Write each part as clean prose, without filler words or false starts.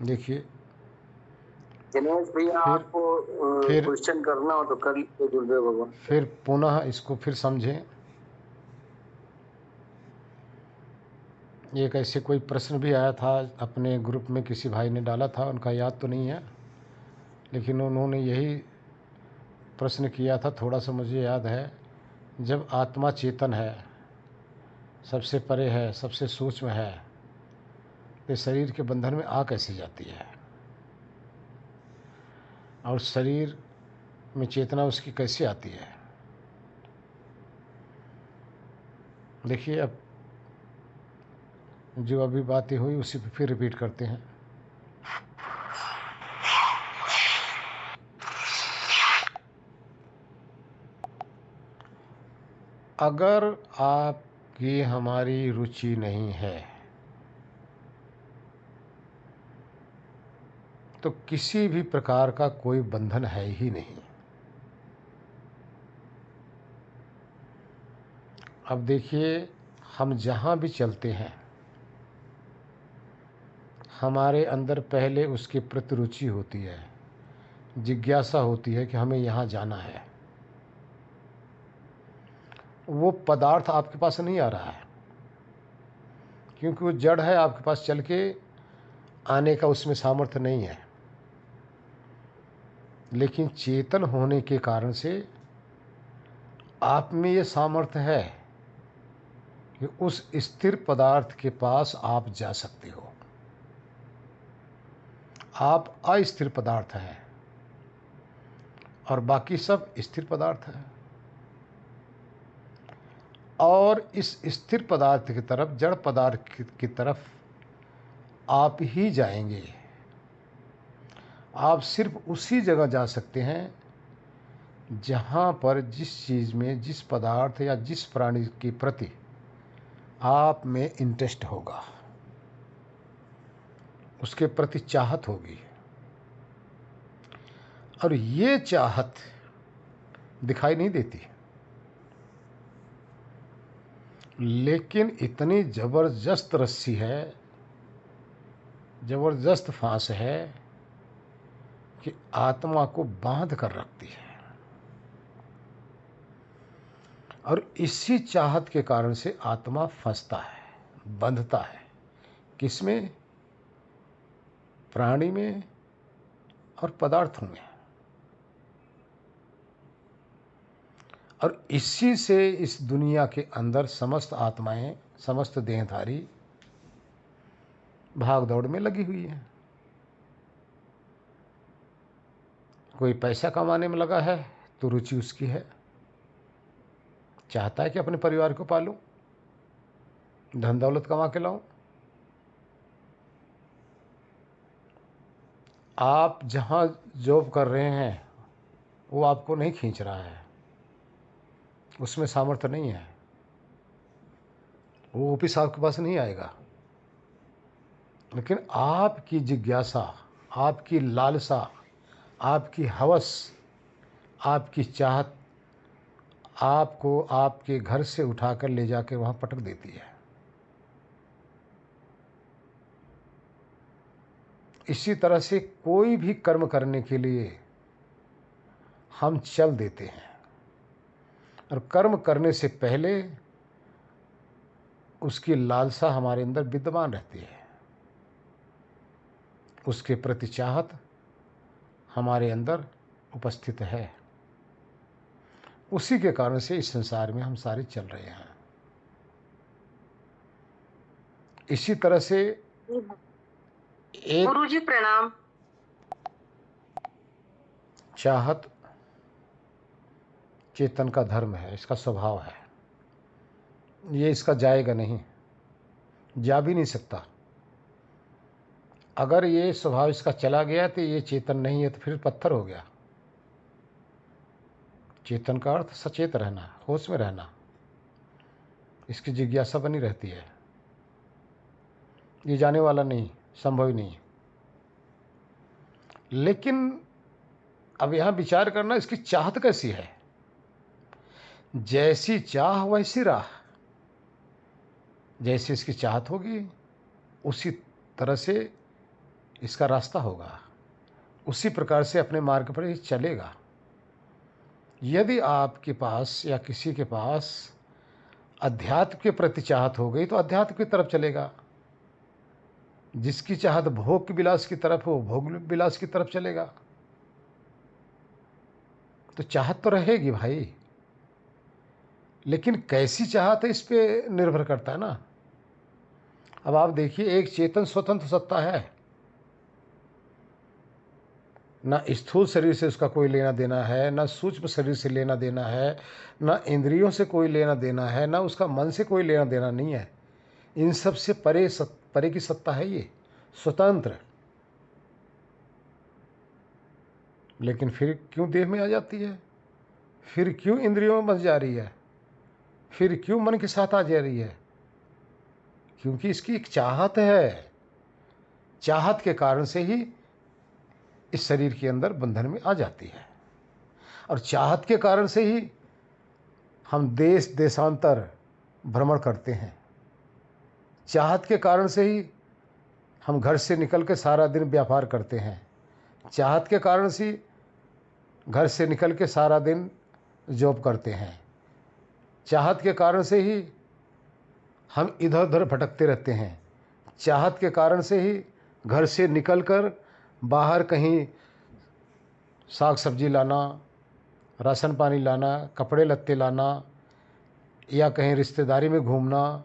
देखिए, दिनेश भैया, फिर आपको फिर क्वेश्चन करना हो तो कर लीजिए गुरुदेव भगवान से। फिर पुनः इसको फिर समझें। एक ऐसे कोई प्रश्न भी आया था, अपने ग्रुप में किसी भाई ने डाला था, उनका याद तो नहीं है, लेकिन उन्होंने यही प्रश्न किया था, थोड़ा सा मुझे याद है। जब आत्मा चेतन है, सबसे परे है, सबसे सूक्ष्म है, तो शरीर के बंधन में आ कैसे जाती है, और शरीर में चेतना उसकी कैसे आती है। देखिए, अब जो अभी बातें हुई उसी पे फिर रिपीट करते हैं। अगर आपकी हमारी रुचि नहीं है तो किसी भी प्रकार का कोई बंधन है ही नहीं। अब देखिए, हम जहाँ भी चलते हैं, हमारे अंदर पहले उसके प्रति रुचि होती है, जिज्ञासा होती है कि हमें यहाँ जाना है। वो पदार्थ आपके पास नहीं आ रहा है, क्योंकि वो जड़ है, आपके पास चल के आने का उसमें सामर्थ्य नहीं है। लेकिन चेतन होने के कारण से आप में ये सामर्थ्य है कि उस स्थिर पदार्थ के पास आप जा सकते हो। आप अस्थिर पदार्थ हैं और बाकी सब स्थिर पदार्थ हैं, और इस स्थिर पदार्थ की तरफ, जड़ पदार्थ की तरफ आप ही जाएंगे। आप सिर्फ उसी जगह जा सकते हैं जहाँ पर जिस चीज़ में, जिस पदार्थ या जिस प्राणी के प्रति आप में इंटरेस्ट होगा, उसके प्रति चाहत होगी। और ये चाहत दिखाई नहीं देती, लेकिन इतनी ज़बरदस्त रस्सी है, ज़बरदस्त फांस है कि आत्मा को बांध कर रखती है। और इसी चाहत के कारण से आत्मा फंसता है, बंधता है। किसमें? प्राणी में और पदार्थों में। और इसी से इस दुनिया के अंदर समस्त आत्माएं, समस्त देहधारी भाग दौड़ में लगी हुई है। कोई पैसा कमाने में लगा है तो रुचि उसकी है, चाहता है कि अपने परिवार को पालूं, धन दौलत कमा के लाऊं। आप जहां जॉब कर रहे हैं वो आपको नहीं खींच रहा है, उसमें सामर्थ्य नहीं है, वो ऑफिस आपके पास नहीं आएगा। लेकिन आपकी जिज्ञासा, आपकी लालसा, आपकी हवस, आपकी चाहत आपको आपके घर से उठाकर ले जाकर वहाँ पटक देती है। इसी तरह से कोई भी कर्म करने के लिए हम चल देते हैं, और कर्म करने से पहले उसकी लालसा हमारे अंदर विद्यमान रहती है, उसके प्रति चाहत हमारे अंदर उपस्थित है। उसी के कारण से इस संसार में हम सारे चल रहे हैं। इसी तरह से एक गुरुजी प्रणाम। चाहत चेतन का धर्म है, इसका स्वभाव है, ये इसका जाएगा नहीं, जा भी नहीं सकता। अगर ये स्वभाव इसका चला गया तो ये चेतन नहीं है, तो फिर पत्थर हो गया। चेतन का अर्थ सचेत रहना, होश में रहना, इसकी जिज्ञासा बनी रहती है। ये जाने वाला नहीं, संभव ही नहीं। लेकिन अब यहाँ विचार करना, इसकी चाहत कैसी है। जैसी चाह वैसी राह, जैसी इसकी चाहत होगी उसी तरह से इसका रास्ता होगा, उसी प्रकार से अपने मार्ग पर ही चलेगा। यदि आपके पास या किसी के पास अध्यात्म के प्रति चाहत हो गई तो अध्यात्म की तरफ चलेगा। जिसकी चाहत भोग विलास की तरफ हो, भोग विलास की तरफ चलेगा। तो चाहत तो रहेगी भाई, लेकिन कैसी चाहत है इस पे निर्भर करता है ना। अब आप देखिए, एक चेतन स्वतंत्र सत्ता है, ना स्थूल शरीर से उसका कोई लेना देना है, ना सूक्ष्म शरीर से लेना देना है, ना इंद्रियों से कोई लेना देना है, ना उसका मन से कोई लेना देना नहीं है। इन सब से परे की सत्ता है ये, स्वतंत्र। लेकिन फिर क्यों देह में आ जाती है, फिर क्यों इंद्रियों में बस जा रही है, फिर क्यों मन के साथ आ जा रही है? क्योंकि इसकी एक चाहत है। चाहत के कारण से ही इस शरीर के अंदर बंधन में आ जाती है, और चाहत के कारण से ही हम देश देशांतर भ्रमण करते हैं। चाहत के कारण से ही हम घर से निकल के सारा दिन व्यापार करते हैं। चाहत के कारण से घर से निकल के सारा दिन जॉब करते हैं। चाहत के कारण से ही हम इधर उधर भटकते रहते हैं। चाहत के कारण से ही घर से निकलकर बाहर कहीं साग सब्जी लाना, राशन पानी लाना, कपड़े लत्ते लाना, या कहीं रिश्तेदारी में घूमना,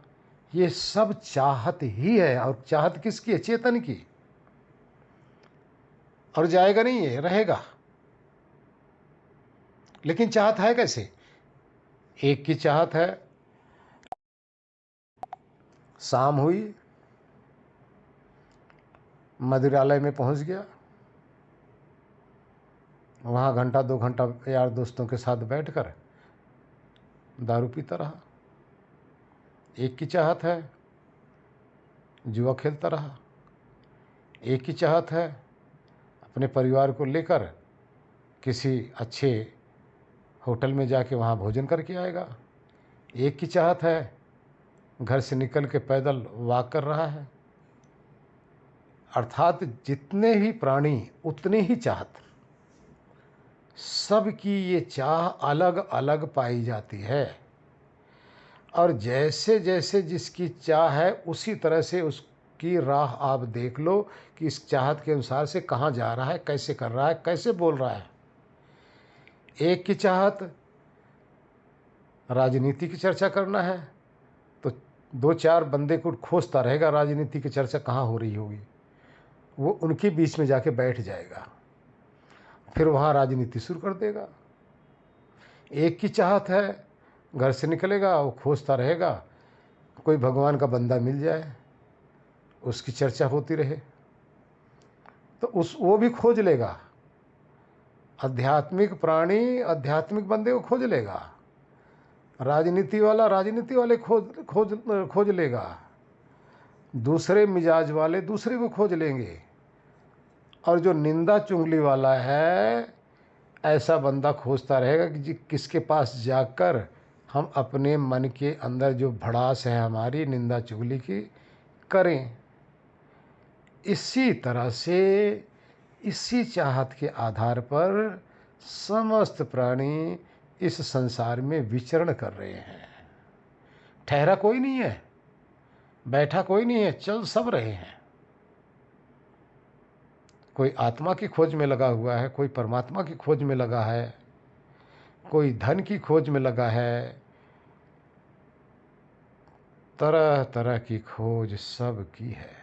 ये सब चाहत ही है। और चाहत किसकी है? चेतन की। और जाएगा नहीं, ये रहेगा। लेकिन चाहत है कैसे? एक की चाहत है, शाम हुई, मदिरालय में पहुंच गया, वहाँ घंटा 2 घंटा यार दोस्तों के साथ बैठकर दारू पीता रहा। एक की चाहत है, जुआ खेलता रहा। एक की चाहत है, अपने परिवार को लेकर किसी अच्छे होटल में जाके वहाँ भोजन करके आएगा। एक की चाहत है, घर से निकल के पैदल वॉक कर रहा है। अर्थात जितने ही प्राणी उतनी ही चाहत। सबकी ये चाह अलग अलग पाई जाती है, और जैसे जैसे जिसकी चाह है उसी तरह से उसकी राह आप देख लो कि इस चाहत के अनुसार से कहाँ जा रहा है, कैसे कर रहा है, कैसे बोल रहा है। एक की चाहत राजनीति की चर्चा करना है, तो 2-4 बंदे को खोजता रहेगा राजनीति की चर्चा कहाँ हो रही होगी, वो उनके बीच में जाके बैठ जाएगा, फिर वहाँ राजनीति शुरू कर देगा। एक की चाहत है, घर से निकलेगा, वो खोजता रहेगा कोई भगवान का बंदा मिल जाए, उसकी चर्चा होती रहे, तो वो भी खोज लेगा। आध्यात्मिक प्राणी आध्यात्मिक बंदे को खोज लेगा, राजनीति वाला राजनीति वाले खोज लेगा, दूसरे मिजाज वाले दूसरे को खोज लेंगे, और जो निंदा चुगली वाला है ऐसा बंदा खोजता रहेगा कि किसके पास जाकर हम अपने मन के अंदर जो भड़ास है हमारी निंदा चुगली की करें। इसी तरह से इसी चाहत के आधार पर समस्त प्राणी इस संसार में विचरण कर रहे हैं। ठहरा कोई नहीं है, बैठा कोई नहीं है, चल सब रहे हैं। कोई आत्मा की खोज में लगा हुआ है, कोई परमात्मा की खोज में लगा है, कोई धन की खोज में लगा है। तरह तरह की खोज सब की है।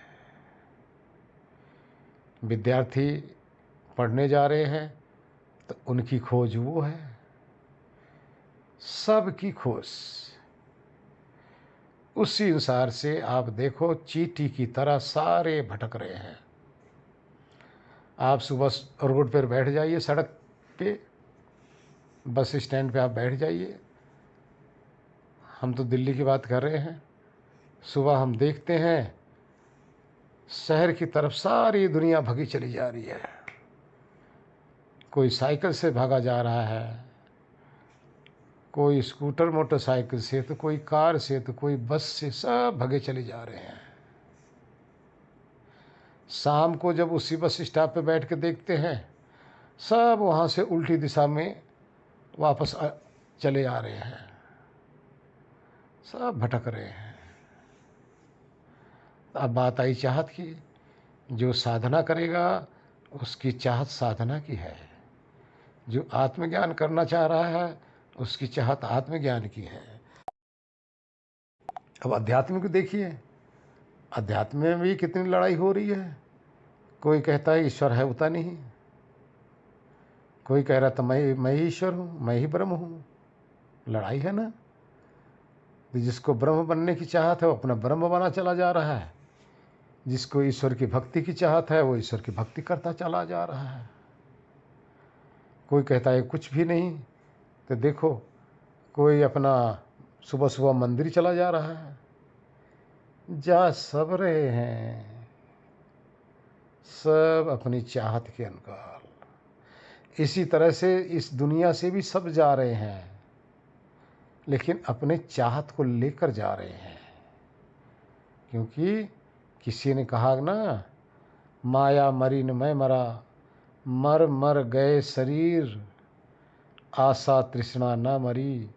विद्यार्थी पढ़ने जा रहे हैं तो उनकी खोज वो है, सब की खोज। उसी अनुसार से आप देखो चींटी की तरह सारे भटक रहे हैं। आप सुबह रोड पर बैठ जाइए, सड़क पे, बस स्टैंड पे आप बैठ जाइए। हम तो दिल्ली की बात कर रहे हैं। सुबह हम देखते हैं शहर की तरफ सारी दुनिया भगी चली जा रही है। कोई साइकिल से भागा जा रहा है, कोई स्कूटर मोटरसाइकिल से, तो कोई कार से, तो कोई बस से, सब भगे चले जा रहे हैं। शाम को जब उसी बस स्टॉप पे बैठ के देखते हैं, सब वहाँ से उल्टी दिशा में वापस चले आ रहे हैं, सब भटक रहे हैं। अब बात आई चाहत की। जो साधना करेगा उसकी चाहत साधना की है, जो आत्मज्ञान करना चाह रहा है उसकी चाहत आत्मज्ञान की है। अब अध्यात्म को देखिए, अध्यात्म में भी कितनी लड़ाई हो रही है। कोई कहता है ईश्वर है होता नहीं, कोई कह रहा था मैं ही ईश्वर हूँ, मैं ही ब्रह्म हूँ। लड़ाई है ना। तो जिसको ब्रह्म बनने की चाहत है वो अपना ब्रह्म बना चला जा रहा है, जिसको ईश्वर की भक्ति की चाहत है वो ईश्वर की भक्ति करता चला जा रहा है। कोई कहता है कुछ भी नहीं, तो देखो कोई अपना सुबह सुबह मंदिर चला जा रहा है। जा सब रहे हैं, सब अपनी चाहत के अनुसार। इसी तरह से इस दुनिया से भी सब जा रहे हैं, लेकिन अपने चाहत को लेकर जा रहे हैं। क्योंकि किसी ने कहा ना, माया मरी न मैं मरा, मर मर गए शरीर, आशा तृष्णा न मरी,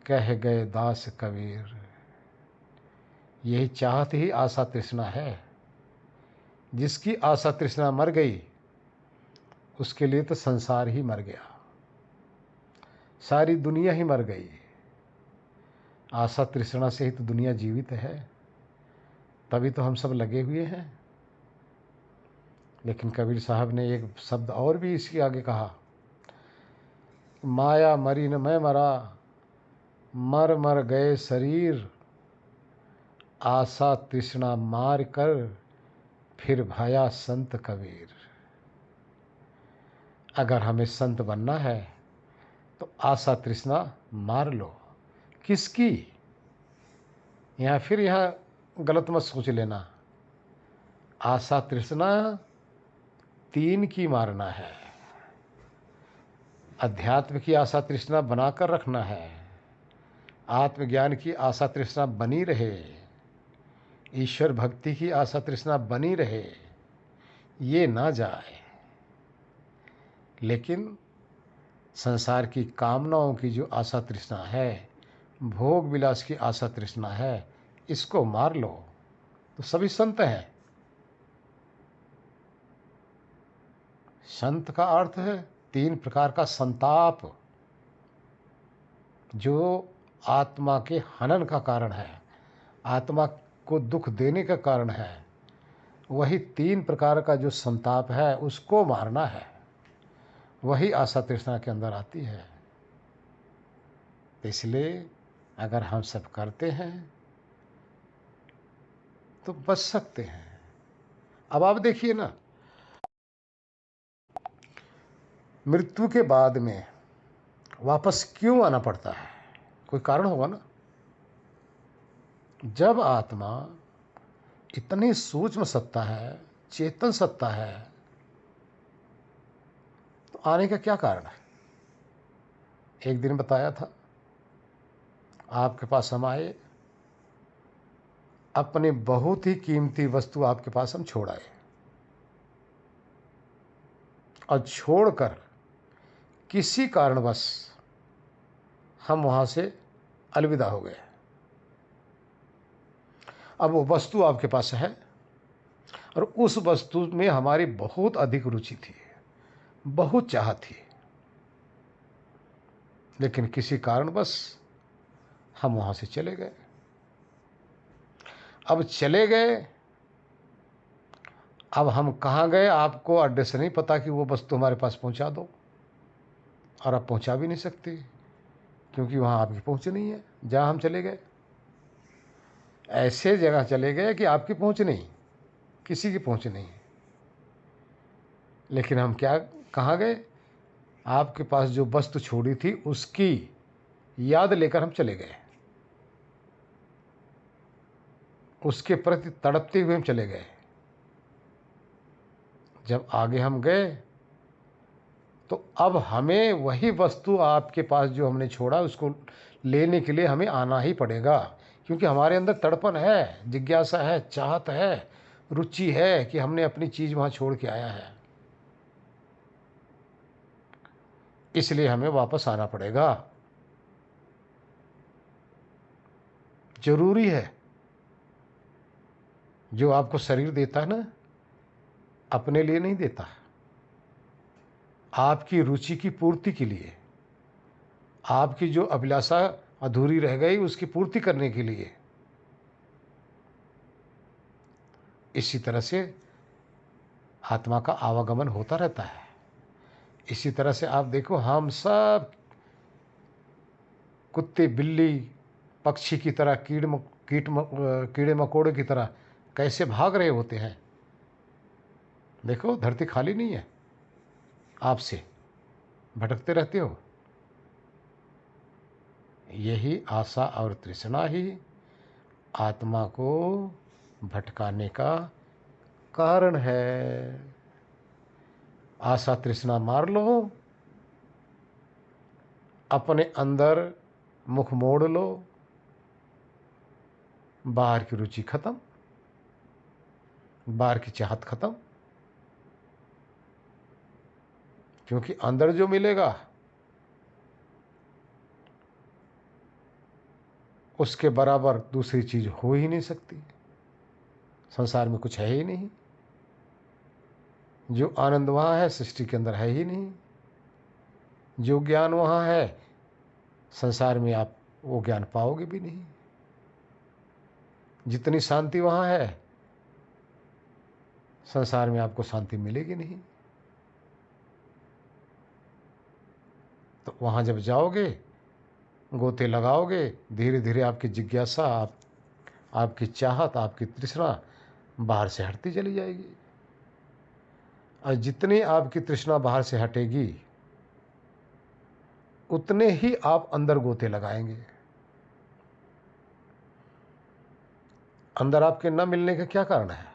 कह गए दास कबीर। यही चाहत ही आशा तृष्णा है। जिसकी आशा तृष्णा मर गई उसके लिए तो संसार ही मर गया, सारी दुनिया ही मर गई। आशा तृष्णा से ही तो दुनिया जीवित है, तभी तो हम सब लगे हुए हैं। लेकिन कबीर साहब ने एक शब्द और भी इसके आगे कहा, माया मरी न मैं मरा, मर मर गए शरीर, आशा तृष्णा मार कर, फिर भया संत कबीर। अगर हमें संत बनना है तो आशा तृष्णा मार लो। किसकी? यहाँ गलत मत सोच लेना। आशा तृष्णा 3 की मारना है। अध्यात्म की आशा तृष्णा बनाकर रखना है, आत्मज्ञान की आशा तृष्णा बनी रहे, ईश्वर भक्ति की आशा तृष्णा बनी रहे, ये ना जाए। लेकिन संसार की कामनाओं की जो आशा तृष्णा है, भोग विलास की आशा तृष्णा है, इसको मार लो तो सभी संत हैं। संत का अर्थ है 3 प्रकार का संताप, जो आत्मा के हनन का कारण है, आत्मा को दुख देने का कारण है। वही 3 प्रकार का जो संताप है उसको मारना है, वही आशा तृष्णा के अंदर आती है। इसलिए अगर हम सब करते हैं तो बच सकते हैं। अब आप देखिए ना, मृत्यु के बाद में वापस क्यों आना पड़ता है? कोई कारण होगा ना। जब आत्मा इतनी सूक्ष्म सत्ता है, चेतन सत्ता है, तो आने का क्या कारण है? एक दिन बताया था, आपके पास हम आए, अपनी बहुत ही कीमती वस्तु आपके पास हम छोड़ आए, और छोड़कर किसी कारणवश हम वहाँ से अलविदा हो गए। अब वो वस्तु आपके पास है और उस वस्तु में हमारी बहुत अधिक रुचि थी, बहुत चाह थी, लेकिन किसी कारणवश हम वहाँ से चले गए। अब चले गए, अब हम कहाँ गए आपको एड्रेस नहीं पता कि वो वस्तु हमारे पास पहुँचा दो, और अब पहुँचा भी नहीं सकते क्योंकि वहाँ आपकी पहुँच नहीं है जहाँ हम चले गए। ऐसे जगह चले गए कि आपकी पहुँच नहीं, किसी की पहुँच नहीं। लेकिन हम कहाँ गए? आपके पास जो वस्तु छोड़ी थी उसकी याद लेकर हम चले गए, उसके प्रति तड़पते हुए हम चले गए। जब आगे हम गए तो अब हमें वही वस्तु आपके पास जो हमने छोड़ा उसको लेने के लिए हमें आना ही पड़ेगा, क्योंकि हमारे अंदर तड़पन है, जिज्ञासा है, चाहत है, रुचि है कि हमने अपनी चीज़ वहाँ छोड़ के आया है, इसलिए हमें वापस आना पड़ेगा। ज़रूरी है। जो आपको शरीर देता है ना, अपने लिए नहीं देता, आपकी रुचि की पूर्ति के लिए, आपकी जो अभिलाषा अधूरी रह गई उसकी पूर्ति करने के लिए। इसी तरह से आत्मा का आवागमन होता रहता है। इसी तरह से आप देखो, हम सब कुत्ते, बिल्ली, पक्षी की तरह, कीड़े मकोड़े की तरह कैसे भाग रहे होते हैं। देखो, धरती खाली नहीं है आपसे, भटकते रहते हो। यही आशा और तृष्णा ही आत्मा को भटकाने का कारण है। आशा तृष्णा मार लो, अपने अंदर मुख मोड़ लो, बाहर की रुचि खत्म, बाहर की चाहत खत्म। क्योंकि अंदर जो मिलेगा उसके बराबर दूसरी चीज हो ही नहीं सकती। संसार में कुछ है ही नहीं। जो आनंद वहाँ है सृष्टि के अंदर है ही नहीं। जो ज्ञान वहाँ है संसार में आप वो ज्ञान पाओगे भी नहीं। जितनी शांति वहाँ है संसार में आपको शांति मिलेगी नहीं। तो वहाँ जब जाओगे, गोते लगाओगे, धीरे धीरे आपकी जिज्ञासा, आपकी चाहत, आपकी तृष्णा बाहर से हटती चली जाएगी। और जितनी आपकी तृष्णा बाहर से हटेगी उतने ही आप अंदर गोते लगाएंगे। अंदर आपके न मिलने का क्या कारण है?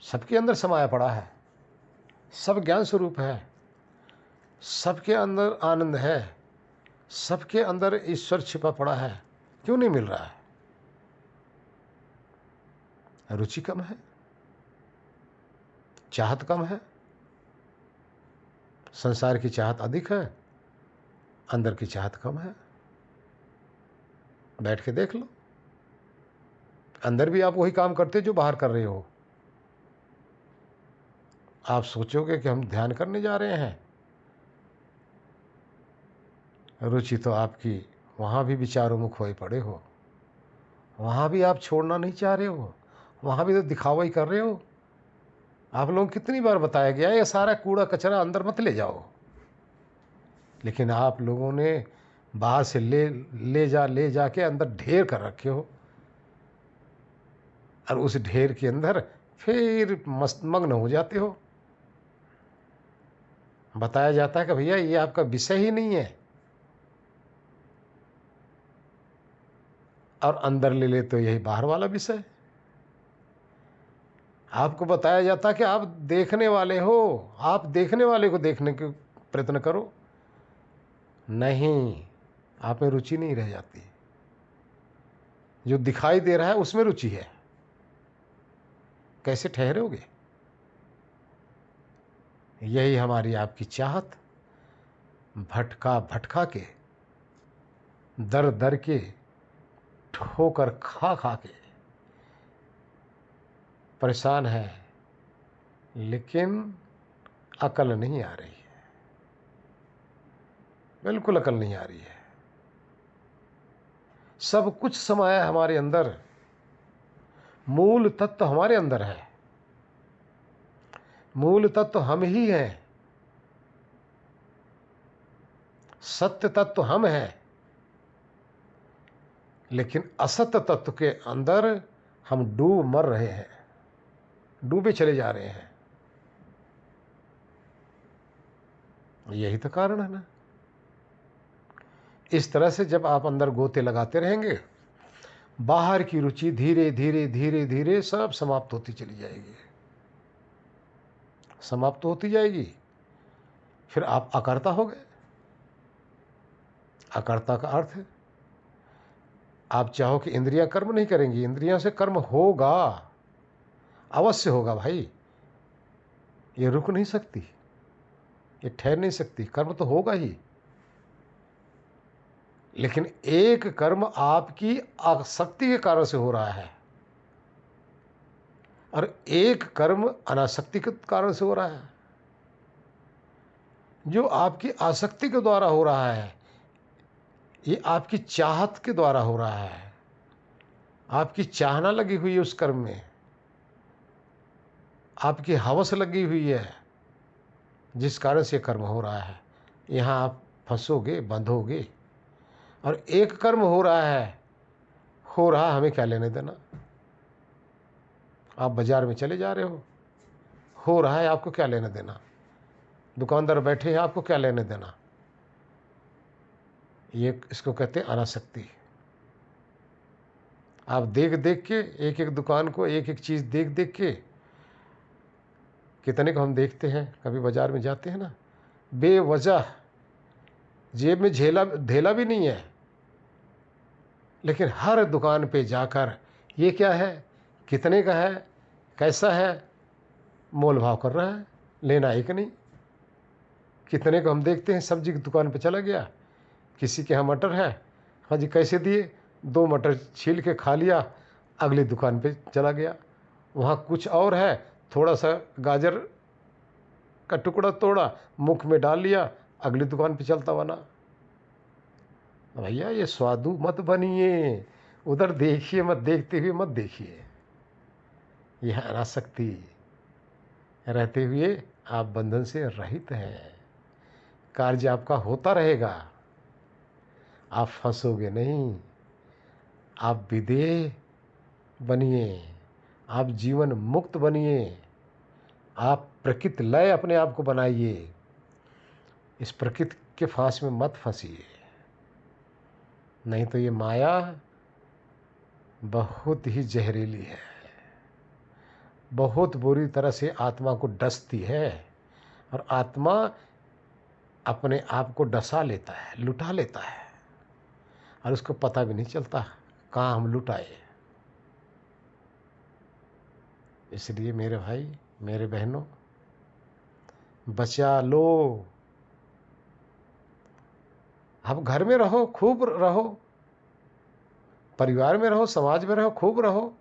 सबके अंदर समाया पड़ा है, सब ज्ञान स्वरूप है, सबके अंदर आनंद है, सबके अंदर ईश्वर छिपा पड़ा है। क्यों नहीं मिल रहा है? रुचि कम है, चाहत कम है। संसार की चाहत अधिक है, अंदर की चाहत कम है। बैठ के देख लो, अंदर भी आप वही काम करते जो बाहर कर रहे हो। आप सोचोगे कि हम ध्यान करने जा रहे हैं, रुचि तो आपकी वहाँ भी विचारोन्मुख होए पड़े हो, वहाँ भी आप छोड़ना नहीं चाह रहे हो, वहाँ भी तो दिखावा ही कर रहे हो। आप लोगों को कितनी बार बताया गया ये सारा कूड़ा कचरा अंदर मत ले जाओ, लेकिन आप लोगों ने बाहर से ले जा के अंदर ढेर कर रखे हो, और उस ढेर के अंदर फिर मस्त मग्न हो जाते हो। बताया जाता है कि भैया ये आपका विषय ही नहीं है, और अंदर ले ले तो यही बाहर वाला विषय। आपको बताया जाता है कि आप देखने वाले हो, आप देखने वाले को देखने के प्रयत्न करो। नहीं, आप में रुचि नहीं रह जाती। जो दिखाई दे रहा है उसमें रुचि है, कैसे ठहरोगे? यही हमारी आपकी चाहत भटका भटका के, दर दर के, ठोकर खा खा के परेशान है, लेकिन अकल नहीं आ रही है, बिल्कुल अकल नहीं आ रही है। सब कुछ समाया है हमारे अंदर, मूल तत्व हमारे अंदर है, मूल तत्व हम ही हैं, सत्य तत्व हम हैं, लेकिन असत्य तत्व के अंदर हम डूब मर रहे हैं, डूबे चले जा रहे हैं। यही तो कारण है ना। इस तरह से जब आप अंदर गोते लगाते रहेंगे, बाहर की रुचि धीरे धीरे धीरे धीरे सब समाप्त होती चली जाएगी, समाप्त होती जाएगी। फिर आप अकर्ता हो गए। अकर्ता का अर्थ है आप चाहो कि इंद्रियां कर्म नहीं करेंगी, इंद्रियों से कर्म होगा, अवश्य होगा भाई, ये रुक नहीं सकती, ये ठहर नहीं सकती, कर्म तो होगा ही। लेकिन एक कर्म आपकी आसक्ति के कारण से हो रहा है और एक कर्म अनासक्ति के कारण से हो रहा है। जो आपकी आसक्ति के द्वारा हो रहा है, ये आपकी चाहत के द्वारा हो रहा है, आपकी चाहना लगी हुई है उस कर्म में, आपकी हवस लगी हुई है, जिस कारण से कर्म हो रहा है। यहाँ आप फंसोगे, बंधोगे। और एक कर्म हो रहा है, हमें क्या लेने देना। आप बाजार में चले जा रहे हो रहा है, आपको क्या लेने देना। दुकानदार बैठे हैं, आपको क्या लेने देना। ये इसको कहते हैं अनासक्ति। आप देख देख के एक एक दुकान को, एक एक चीज़ देख देख के, कितने को हम देखते हैं, कभी बाजार में जाते हैं ना, बेवजह जेब में धेला भी नहीं है, लेकिन हर दुकान पे जाकर ये क्या है, कितने का है, कैसा है, मोल भाव कर रहा है, लेना है कि नहीं। कितने को हम देखते हैं, सब्जी की दुकान पे चला गया, किसी के यहाँ मटर है, हाँ जी कैसे दिए, 2 मटर छील के खा लिया, अगली दुकान पे चला गया, वहाँ कुछ और है, थोड़ा सा गाजर का टुकड़ा तोड़ा, मुख में डाल लिया, अगली दुकान पे चलता बना। भैया ये स्वादु मत बनिए, उधर देखिए मत, देखते हुए मत देखिए। यह अनासक्ति रहते हुए आप बंधन से रहित हैं, कार्य आपका होता रहेगा, आप फंसोगे नहीं। आप विदेह बनिए, आप जीवन मुक्त बनिए, आप प्रकृति लय अपने आप को बनाइए। इस प्रकृति के फांस में मत फंसिए, नहीं तो ये माया बहुत ही जहरीली है, बहुत बुरी तरह से आत्मा को डसती है और आत्मा अपने आप को डसा लेता है, लुटा लेता है और उसको पता भी नहीं चलता कहाँ हम लुटाए। इसलिए मेरे भाई, मेरे बहनों, बचा लो। अब घर में रहो, खूब रहो, परिवार में रहो, समाज में रहो, खूब रहो।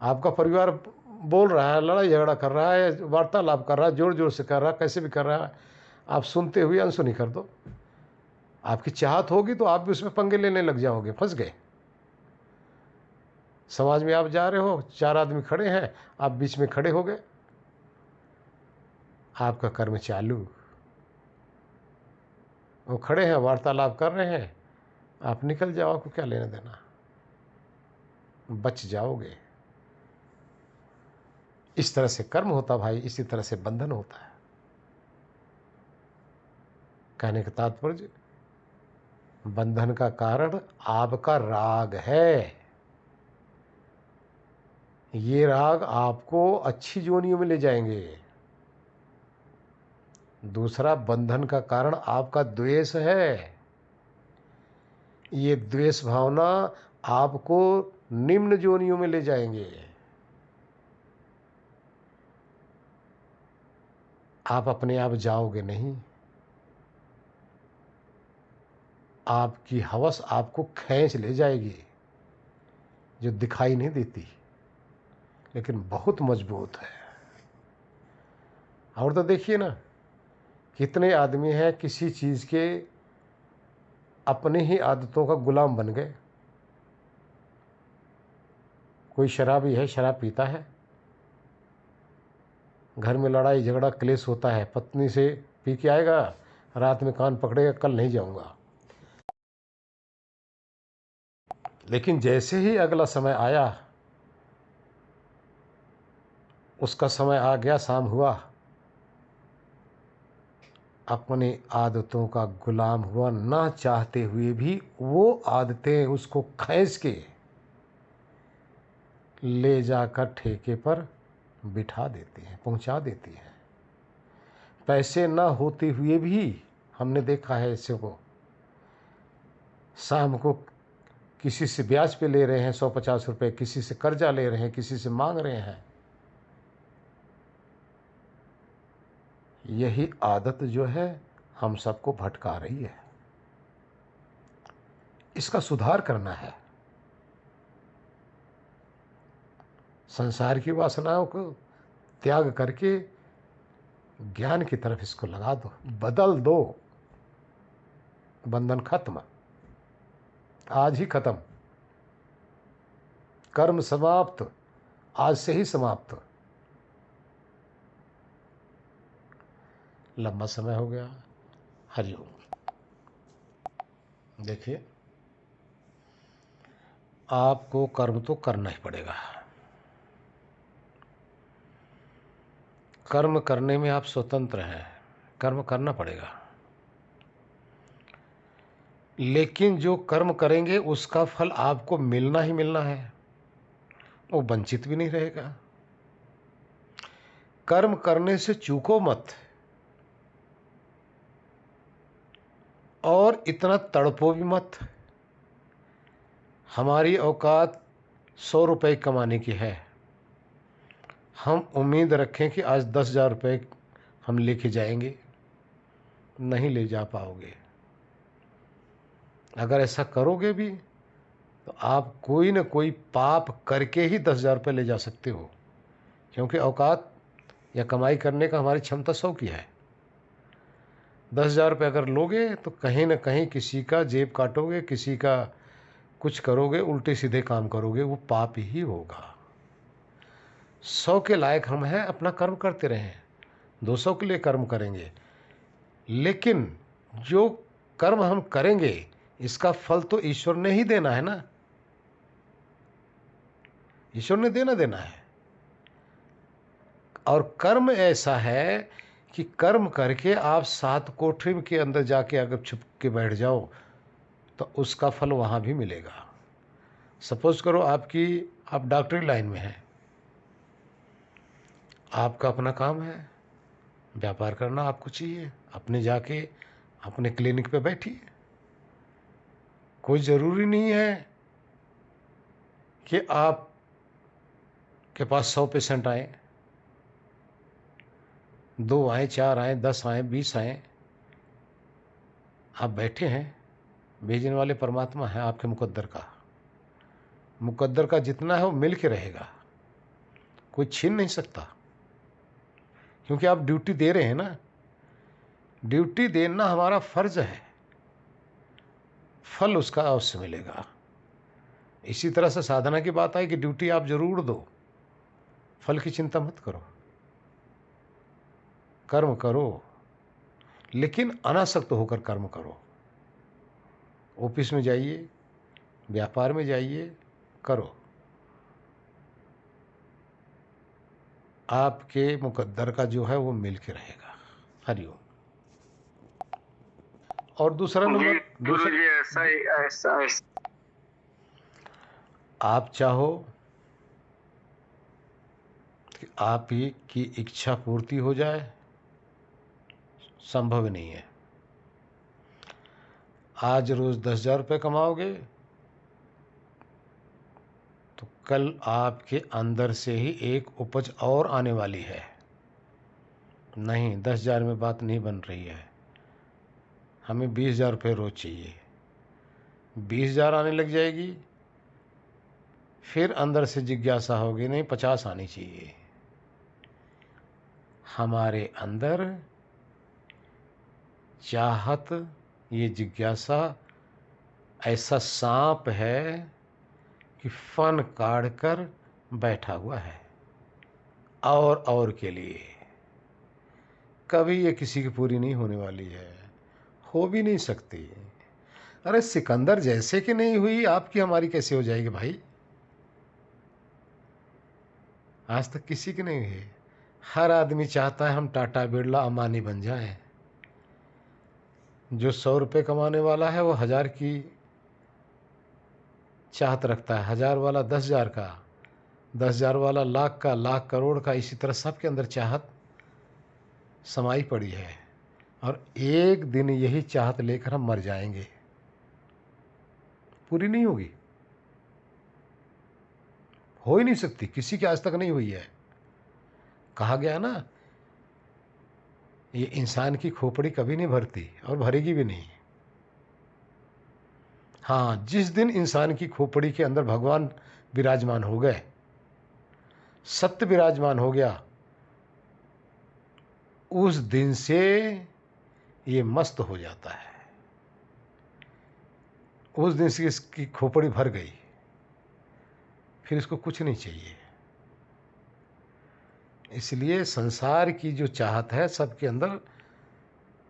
आपका परिवार बोल रहा है, लड़ाई झगड़ा कर रहा है, वार्तालाप कर रहा है, जोर जोर से कर रहा है, कैसे भी कर रहा है, आप सुनते हुए अनसुनी कर दो। आपकी चाहत होगी तो आप भी उसमें पंगे लेने लग जाओगे, फंस गए। समाज में आप जा रहे हो, 4 आदमी खड़े हैं, आप बीच में खड़े हो गए, आपका कर्म चालू। वो खड़े हैं, वार्तालाप कर रहे हैं, आप निकल जाओ, आपको क्या लेना देना, बच जाओगे। इस तरह से कर्म होता भाई, इसी तरह से बंधन होता है। कहने का तात्पर्य, बंधन का कारण आपका राग है। ये राग आपको अच्छी जोनियों में ले जाएंगे। दूसरा, बंधन का कारण आपका द्वेष है। ये द्वेष भावना आपको निम्न जोनियों में ले जाएंगे। आप अपने आप जाओगे नहीं, आपकी हवस आपको खींच ले जाएगी, जो दिखाई नहीं देती लेकिन बहुत मजबूत है। और तो देखिए ना, कितने आदमी हैं किसी चीज़ के अपने ही आदतों का गुलाम बन गए। कोई शराबी है, शराब पीता है, घर में लड़ाई झगड़ा क्लेश होता है, पत्नी से पी के आएगा, रात में कान पकड़ेगा, कल नहीं जाऊंगा। लेकिन जैसे ही अगला समय आया, उसका समय आ गया, शाम हुआ, अपनी आदतों का गुलाम हुआ, ना चाहते हुए भी वो आदतें उसको खींच के ले जाकर ठेके पर बिठा देती हैं, पहुंचा देती हैं। पैसे ना होते हुए भी हमने देखा है ऐसे को, शाम को किसी से ब्याज पे ले रहे हैं 150 रुपये, किसी से कर्जा ले रहे हैं, किसी से मांग रहे हैं। यही आदत जो है हम सबको भटका रही है। इसका सुधार करना है। संसार की वासनाओं को त्याग करके ज्ञान की तरफ इसको लगा दो, बदल दो। बंधन खत्म, आज ही खत्म। कर्म समाप्त, आज से ही समाप्त। लंबा समय हो गया। हरिओम। देखिए, आपको कर्म तो करना ही पड़ेगा। कर्म करने में आप स्वतंत्र हैं, कर्म करना पड़ेगा। लेकिन जो कर्म करेंगे उसका फल आपको मिलना ही मिलना है, वो वंचित भी नहीं रहेगा। कर्म करने से चूको मत, और इतना तड़पो भी मत। हमारी औकात 100 रुपये कमाने की है, हम उम्मीद रखें कि आज 10,000 रुपये हम लेके जाएंगे, नहीं ले जा पाओगे। अगर ऐसा करोगे भी तो आप कोई न कोई पाप करके ही 10,000 रुपये ले जा सकते हो, क्योंकि औकात या कमाई करने का हमारी क्षमता 100 की है। 10,000 रुपये अगर लोगे तो कहीं न कहीं किसी का जेब काटोगे, किसी का कुछ करोगे, उल्टे सीधे काम करोगे, वो पाप ही होगा। 100 के लायक हम हैं, अपना कर्म करते रहें। 200 के लिए कर्म करेंगे, लेकिन जो कर्म हम करेंगे इसका फल तो ईश्वर ने ही देना है ना। ईश्वर ने देना है। और कर्म ऐसा है कि कर्म करके आप 7 कोठरी के अंदर जाके अगर छुप के बैठ जाओ तो उसका फल वहाँ भी मिलेगा। सपोज करो आप डॉक्टरी लाइन में हैं, आपका अपना काम है, व्यापार करना आपको चाहिए, अपने जाके अपने क्लिनिक पे बैठिए। कोई ज़रूरी नहीं है कि आप के पास 100 पेशेंट आए, 2 आए, 4 आए, 10 आए, 20 आए। आप बैठे हैं, भेजने वाले परमात्मा है आपके मुकद्दर का जितना है वो मिल के रहेगा, कोई छीन नहीं सकता, क्योंकि आप ड्यूटी दे रहे हैं ना। ड्यूटी देना हमारा फर्ज है, फल उसका अवश्य मिलेगा। इसी तरह से साधना की बात आई कि ड्यूटी आप जरूर दो, फल की चिंता मत करो, कर्म करो, लेकिन अनासक्त होकर कर्म करो। ऑफिस में जाइए, व्यापार में जाइए, करो। आपके मुकद्दर का जो है वो मिल के रहेगा। हरिओम। और दूसरा नंबर, ऐसा आप चाहो कि आप ही की इच्छा पूर्ति हो जाए, संभव नहीं है। आज रोज 10,000 रुपये कमाओगे तो कल आपके अंदर से ही एक उपज और आने वाली है। नहीं, 10,000 में बात नहीं बन रही है, हमें 20,000 रुपये रोज चाहिए। 20,000 आने लग जाएगी, फिर अंदर से जिज्ञासा होगी, नहीं 50 आनी चाहिए। हमारे अंदर चाहत, ये जिज्ञासा ऐसा सांप है कि फन काढ़ कर बैठा हुआ है और के लिए। कभी ये किसी की पूरी नहीं होने वाली है, हो भी नहीं सकती। अरे सिकंदर जैसे कि नहीं हुई, आपकी हमारी कैसे हो जाएगी भाई? आज तक किसी की नहीं हुई। हर आदमी चाहता है हम टाटा बिरला अंबानी बन जाएं। जो 100 रुपये कमाने वाला है वो 1000 की चाहत रखता है, 1000 वाला 10,000 का, 10,000 वाला लाख का, लाख करोड़ का। इसी तरह सबके अंदर चाहत समाई पड़ी है, और एक दिन यही चाहत लेकर हम मर जाएंगे, पूरी नहीं होगी। हो ही नहीं सकती, किसी की आज तक नहीं हुई है। कहा गया ना, ये इंसान की खोपड़ी कभी नहीं भरती और भरेगी भी नहीं। हाँ, जिस दिन इंसान की खोपड़ी के अंदर भगवान विराजमान हो गए, सत्य विराजमान हो गया, उस दिन से ये मस्त हो जाता है। उस दिन से इसकी खोपड़ी भर गई, फिर इसको कुछ नहीं चाहिए। इसलिए संसार की जो चाहत है सबके अंदर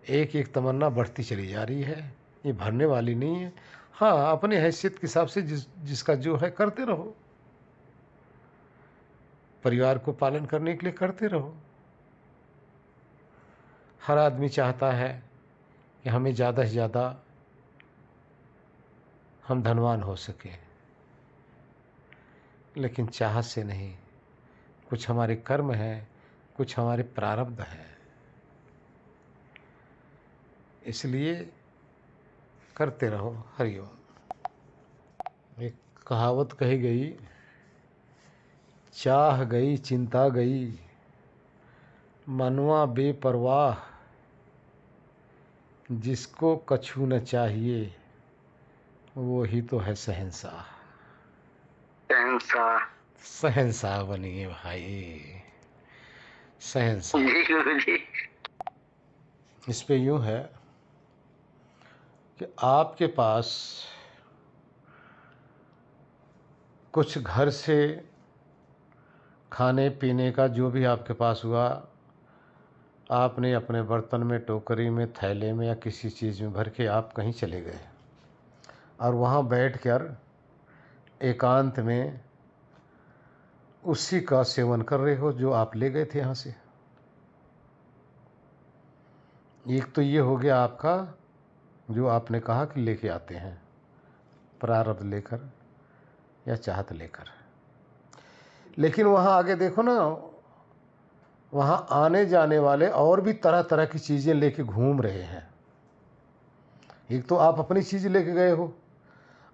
एक एक तमन्ना बढ़ती चली जा रही है, ये भरने वाली नहीं है। हाँ, अपने हैसियत के हिसाब से जिसका जो है करते रहो, परिवार को पालन करने के लिए करते रहो। हर आदमी चाहता है कि हमें ज़्यादा से ज़्यादा हम धनवान हो सकें, लेकिन चाहत से नहीं, कुछ हमारे कर्म है, कुछ हमारे प्रारब्ध है। इसलिए करते रहो। हरिओम। एक कहावत कही गई, चाह गई चिंता गई, मनवा बेपरवाह, जिसको कछु न चाहिए वो ही तो है शहंशाह। शहंशाह। शहंशाह बनिए भाई, शहंशाह। जी गुरुजी। इस पे यूँ है कि आपके पास कुछ घर से खाने पीने का जो भी आपके पास हुआ, आपने अपने बर्तन में, टोकरी में, थैले में या किसी चीज़ में भर के आप कहीं चले गए और वहाँ बैठकर एकांत में उसी का सेवन कर रहे हो जो आप ले गए थे यहाँ से। एक तो ये हो गया आपका जो आपने कहा कि लेके आते हैं, प्रारब्ध लेकर या चाहत लेकर। लेकिन वहाँ आगे देखो ना, वहाँ आने जाने वाले और भी तरह तरह की चीज़ें लेके घूम रहे हैं। एक तो आप अपनी चीज़ लेके गए हो,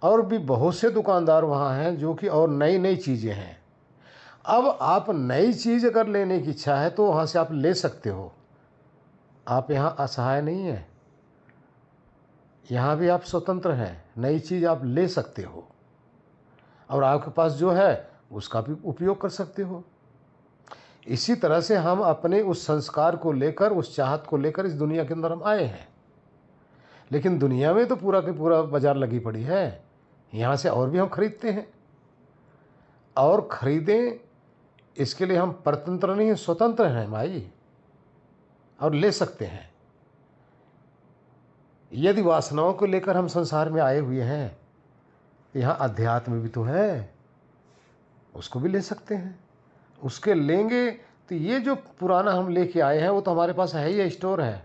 और भी बहुत से दुकानदार वहाँ हैं जो कि और नई नई चीज़ें हैं। अब आप नई चीज़ अगर लेने की इच्छा है तो वहाँ से आप ले सकते हो। आप यहाँ असहाय नहीं हैं, यहाँ भी आप स्वतंत्र हैं, नई चीज़ आप ले सकते हो और आपके पास जो है उसका भी उपयोग कर सकते हो। इसी तरह से हम अपने उस संस्कार को लेकर, उस चाहत को लेकर इस दुनिया के अंदर हम आए हैं। लेकिन दुनिया में तो पूरा की पूरा बाजार लगी पड़ी है, यहाँ से और भी हम खरीदते हैं और खरीदें, इसके लिए हम परतंत्र नहीं, स्वतंत्र हैं भाई, और ले सकते हैं। यदि वासनाओं को लेकर हम संसार में आए हुए हैं तो यहाँ अध्यात्म भी तो है, उसको भी ले सकते हैं। उसके लेंगे तो ये जो पुराना हम लेके आए हैं वो तो हमारे पास है ही, है, स्टोर है।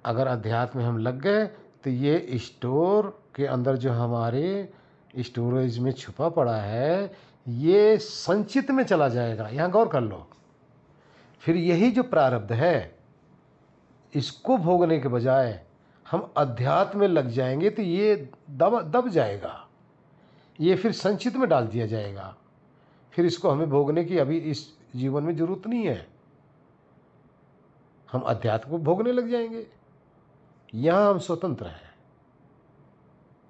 अगर अध्यात्म में हम लग गए तो ये स्टोर के अंदर जो हमारे स्टोरेज में छुपा पड़ा है ये संचित में चला जाएगा। यहाँ गौर कर लो। फिर यही जो प्रारब्ध है इसको भोगने के बजाय हम अध्यात्म में लग जाएंगे तो ये दब जाएगा, ये फिर संचित में डाल दिया जाएगा। फिर इसको हमें भोगने की अभी इस जीवन में जरूरत नहीं है, हम अध्यात्म को भोगने लग जाएंगे। यहाँ हम स्वतंत्र हैं,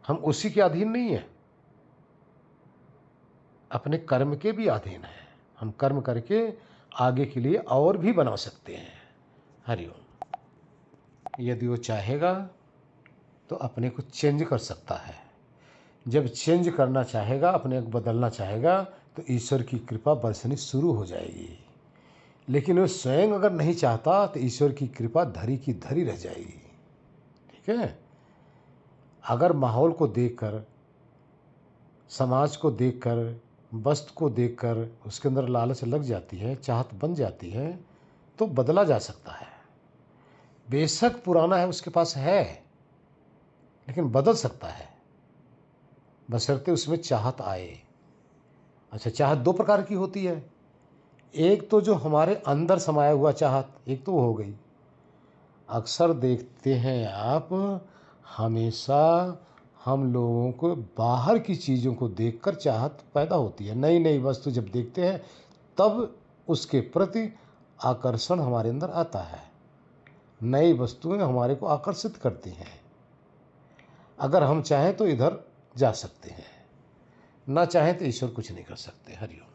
हम उसी के अधीन नहीं है, अपने कर्म के भी अधीन है। हम कर्म करके आगे के लिए और भी बना सकते हैं। हरिओम। यदि वो चाहेगा तो अपने को चेंज कर सकता है। जब चेंज करना चाहेगा, अपने को बदलना चाहेगा तो ईश्वर की कृपा बरसनी शुरू हो जाएगी। लेकिन वो स्वयं अगर नहीं चाहता तो ईश्वर की कृपा धरी की धरी रह जाएगी। ठीक है। अगर माहौल को देखकर, समाज को देखकर, वस्तु को देखकर उसके अंदर लालच लग जाती है, चाहत बन जाती है, तो बदला जा सकता है। बेशक पुराना है उसके पास है, लेकिन बदल सकता है बशर्ते उसमें चाहत आए। अच्छा, चाहत दो प्रकार की होती है। एक तो जो हमारे अंदर समाया हुआ चाहत, एक तो वो हो गई। अक्सर देखते हैं आप, हमेशा हम लोगों को बाहर की चीज़ों को देखकर चाहत पैदा होती है। नई नई वस्तु जब देखते हैं तब उसके प्रति आकर्षण हमारे अंदर आता है। नई वस्तुएं हमारे को आकर्षित करती हैं। अगर हम चाहें तो इधर जा सकते हैं, ना चाहें तो ईश्वर कुछ नहीं कर सकते। हरिओम।